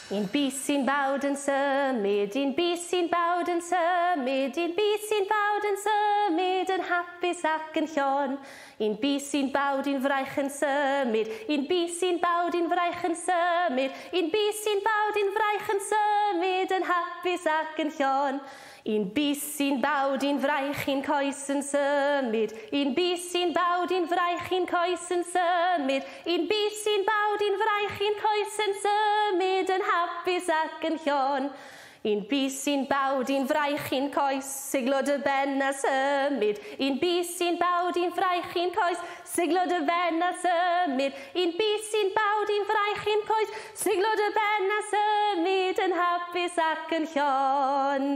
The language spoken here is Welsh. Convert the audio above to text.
In bys sy'n bawd yn symud, in bys sy'n bawd yn symud, in bys sy'n bawd yn symud, yn hapus ac yn llon. In bys sy'n bawd i'n fraich yn symud, in bys sy'n bawd i'n fraich yn symud, in bys sy'n bawd i'n fraich yn symud, yn hapus ac yn llon. In bys sy'n bawd i'n fraich i'n coes yn symud, in bys sy'n bawd i'n fraich i'n coes yn symud, in bys sy'n bawd i'n fraich i'n coes yn symud, yn hapus ac yn llon. In bys sy'n bawd i'n fraich i'n coes, siglod y ben a symud, in bys sy'n bawd i'n fraich i'n coes, siglod y ben a symud, in bys sy'n bawd i'n fraich i'n coes, siglod y ben a symud, yn hapus ac yn llon.